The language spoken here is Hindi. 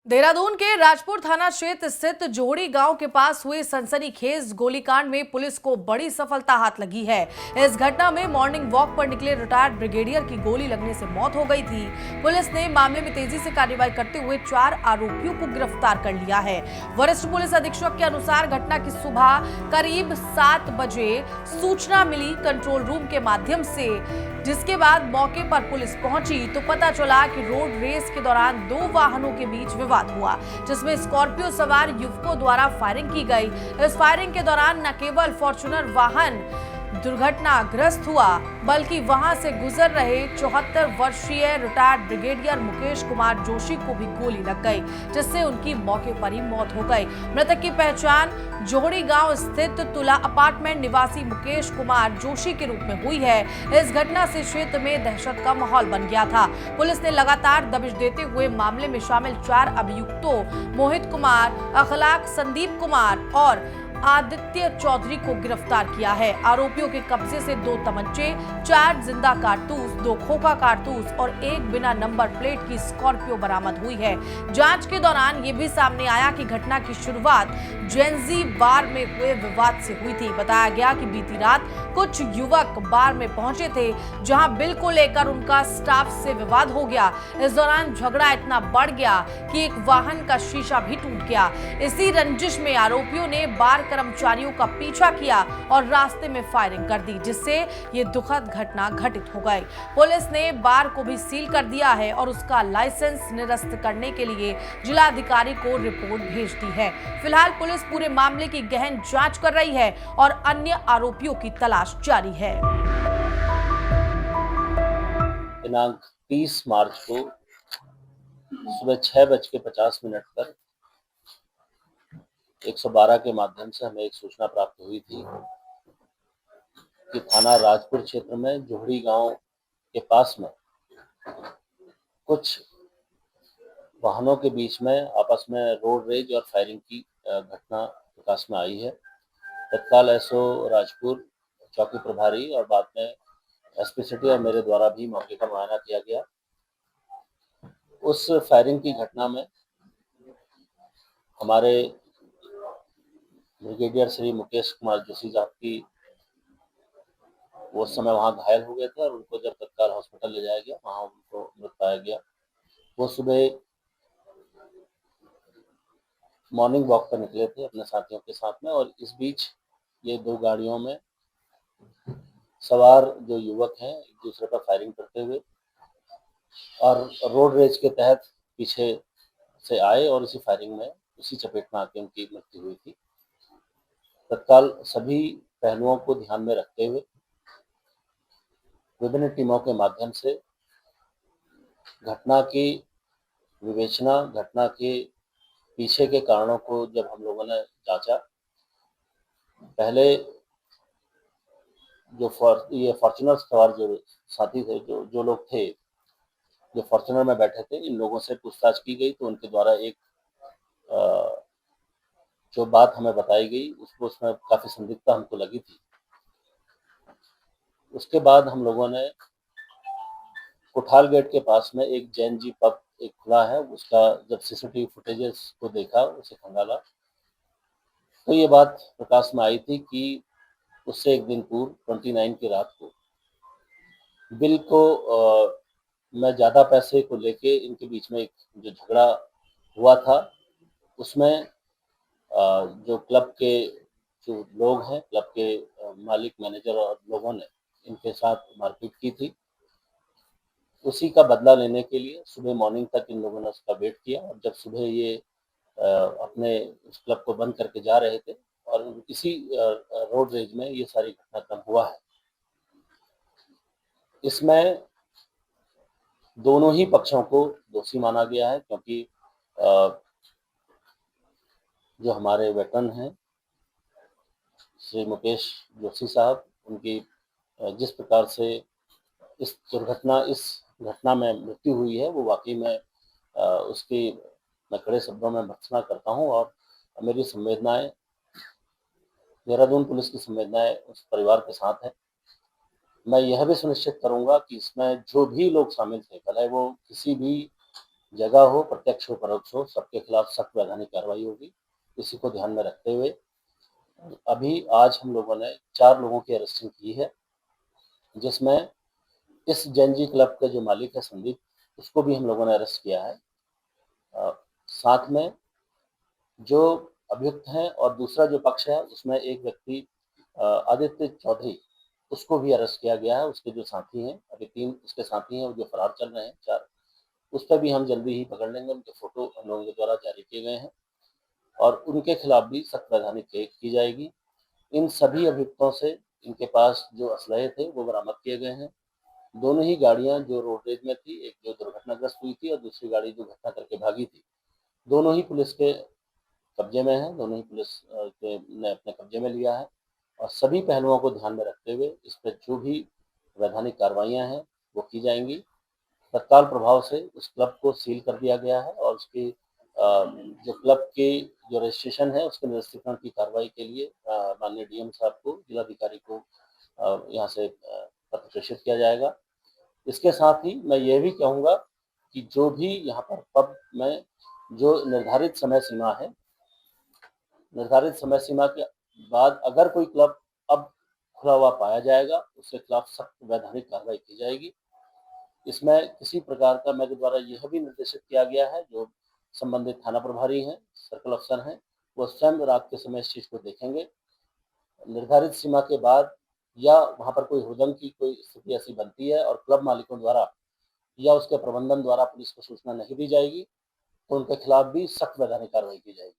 देहरादून के राजपुर थाना क्षेत्र स्थित जोड़ी गांव के पास हुए सनसनीखेज गोलीकांड में पुलिस को बड़ी सफलता हाथ लगी है। इस घटना में मॉर्निंग वॉक पर निकले रिटायर्ड ब्रिगेडियर की गोली लगने से मौत हो गई थी। पुलिस ने मामले में तेजी से कार्रवाई करते हुए 4 आरोपियों को गिरफ्तार कर लिया है। वरिष्ठ पुलिस अधीक्षक के अनुसार घटना की सुबह करीब 7 बजे सूचना मिली कंट्रोल रूम के माध्यम से, जिसके बाद मौके पर पुलिस पहुंची तो पता चला कि रोड रेस के दौरान 2 वाहनों के बीच विवाद हुआ, जिसमें स्कॉर्पियो सवार युवकों द्वारा फायरिंग की गई। इस फायरिंग के दौरान न केवल फॉर्च्यूनर वाहन दुर्घटनाग्रस्त हुआ, बल्कि वहां से गुजर रहे 74 वर्षीय रिटायर्ड ब्रिगेडियर मुकेश कुमार जोशी को भी गोली लग गई, जिससे उनकी मौके पर ही मौत हो गई। मृतक की पहचान जोड़ी गांव स्थित तुला अपार्टमेंट निवासी मुकेश कुमार जोशी के रूप में हुई है। इस घटना से क्षेत्र में दहशत का माहौल बन गया था। पुलिस ने लगातार दबिश देते हुए मामले में शामिल 4 अभियुक्तों मोहित कुमार, अखलाक, संदीप कुमार और आदित्य चौधरी को गिरफ्तार किया है। आरोपियों के कब्जे से 2 तमंचे, 4 जिंदा कारतूस, 2 खोखा कारतूस और 1 बिना नंबर प्लेट की स्कॉर्पियो बरामद हुई है। जांच के दौरान ये भी सामने आया कि घटना की शुरुआत जेंजी बार में हुए विवाद से हुई थी। बताया गया कि बीती रात कुछ युवक बार में पहुंचे थे, जहां बिल को लेकर उनका स्टाफ से विवाद हो गया। इस दौरान झगड़ा इतना बढ़ गया कि एक वाहन का शीशा भी टूट गया। इसी रंजिश में आरोपियों ने बार कर्मचारियों का पीछा किया और रास्ते में फायरिंग कर दी, जिससे ये दुखद घटना घटित हो गई। पुलिस ने बार को भी सील कर दिया है और उसका लाइसेंस निरस्त करने के लिए जिलाधिकारी को रिपोर्ट भेज दी है। फिलहाल पुलिस पूरे मामले की गहन जांच कर रही है और अन्य आरोपियों की तलाश जारी है। दिनांक 30 मार्च को सुबह 6:50 पर 112 के माध्यम से हमें एक सूचना प्राप्त हुई थी कि थाना राजपुर क्षेत्र में जोहड़ी गांव के पास में कुछ वाहनों के बीच में आपस में रोड रेज और फायरिंग की घटना प्रकाश में आई है। तत्काल एसओ राजपुर, चौकी प्रभारी और बाद में एसपी सिटी और मेरे द्वारा भी मौके का मुआयना किया गया। उस फायरिंग की घटना में हमारे ब्रिगेडियर श्री मुकेश कुमार जोशी साहब की वो उस समय वहाँ घायल हो गए थे और उनको जब तत्काल हॉस्पिटल ले जाया गया, वहाँ उनको मृत पाया गया। वो सुबह मॉर्निंग वॉक पर निकले थे अपने साथियों के साथ में, और इस बीच ये 2 गाड़ियों में सवार जो युवक हैं एक दूसरे पर फायरिंग करते हुए और रोड रेज के तहत पीछे से आए और इसी फायरिंग में उसी चपेट में आके उनकी मृत्यु हुई थी। तत्काल सभी पहलुओं को ध्यान में रखते हुए विभिन्न टीमों के माध्यम से घटना की विवेचना, घटना के पीछे के कारणों को जब हम लोगों ने जांचा, पहले जो ये फॉर्च्यूनर सवार जो साथी थे, जो लोग थे जो फॉर्च्यूनर में बैठे थे, इन लोगों से पूछताछ की गई तो उनके द्वारा एक जो बात हमें बताई गई उसमें काफी संदिग्धता हमको लगी थी। उसके बाद हम लोगों ने कोठाल गेट के पास में एक जैन जी पब एक खुला है, उसका जब सीसीटीवी फुटेजेस को देखा, उसे खंगाला, तो ये बात प्रकाश में आई थी कि उससे एक दिन पूर्व 29 की रात को बिल को में ज़्यादा पैसे को लेके इनके बीच में एक जो झगड़ा हुआ था, उसमें जो क्लब के जो लोग हैं, क्लब के मालिक, मैनेजर और लोगों ने इनके साथ मारपीट की थी। उसी का बदला लेने के लिए सुबह मॉर्निंग तक इन लोगों ने उसका वेट किया और जब सुबह ये अपने उस क्लब को बंद करके जा रहे थे और इसी रोड रेज में ये सारी घटनाक्रम हुआ है। इसमें दोनों ही पक्षों को दोषी माना गया है, क्योंकि जो हमारे वेटरन हैं श्री मुकेश जोशी साहब, उनकी जिस प्रकार से इस घटना में मृत्यु हुई है, वो वाकई में उसकी मैं कड़े शब्दों में भर्त्सना करता हूँ और मेरी संवेदनाएं, देहरादून पुलिस की संवेदनाएं उस परिवार के साथ है। मैं यह भी सुनिश्चित करूंगा कि इसमें जो भी लोग शामिल थे, भले वो किसी भी जगह हो, प्रत्यक्ष हो परोक्ष हो, सबके खिलाफ सख्त वैधानिक कार्रवाई होगी। इसी को ध्यान में रखते हुए अभी आज हम लोगों ने 4 लोगों की अरेस्टिंग की है, जिसमें इस जैन जी क्लब का जो मालिक है संदीप, उसको भी हम लोगों ने अरेस्ट किया है। साथ में जो अभियुक्त हैं और दूसरा जो पक्ष है उसमें एक व्यक्ति आदित्य चौधरी, उसको भी अरेस्ट किया गया है। उसके जो साथी हैं, अभी 3 उसके साथी हैं जो फरार चल रहे हैं 4, उस पर भी हम जल्दी ही पकड़ लेंगे। उनके फोटो हम लोगों के द्वारा जारी किए गए हैं और उनके खिलाफ भी सख्त वैधानिक की जाएगी। इन सभी अभियुक्तों से इनके पास जो असलहे थे वो बरामद किए गए हैं। दोनों ही गाड़ियां जो रोडवेज में थी, एक जो दुर्घटनाग्रस्त हुई थी और दूसरी गाड़ी जो घटना करके भागी थी, दोनों ही पुलिस के कब्जे में है, दोनों ही पुलिस ने अपने कब्जे में लिया है और सभी पहलुओं को ध्यान में रखते हुए इस पर जो भी वैधानिक कार्रवाइयां हैं वो की जाएंगी। तत्काल प्रभाव से उस क्लब को सील कर दिया गया है और उसकी जो क्लब की जो रजिस्ट्रेशन है उसके निरस्तीकरण की कार्रवाई के लिए माननीय डीएम साहब को, जिलाधिकारी को यहाँ से पत्र प्रेषित किया जाएगा। इसके साथ ही मैं ये भी कहूँगा कि जो भी यहाँ पर पब में जो निर्धारित समय सीमा के बाद अगर कोई क्लब अब खुला हुआ पाया जाएगा, उसके खिलाफ सख्त वैधानिक कार्रवाई की जाएगी। इसमें किसी प्रकार का मेरे द्वारा यह भी निर्देशित किया गया है, जो संबंधित थाना प्रभारी हैं, सर्कल अफसर हैं, वो स्वयं रात के समय इस चीज़ को देखेंगे। निर्धारित सीमा के बाद या वहाँ पर कोई हुड़दंग की कोई स्थिति ऐसी बनती है और क्लब मालिकों द्वारा या उसके प्रबंधन द्वारा पुलिस को सूचना नहीं दी जाएगी, तो उनके खिलाफ भी सख्त वैधानिक कार्रवाई की जाएगी।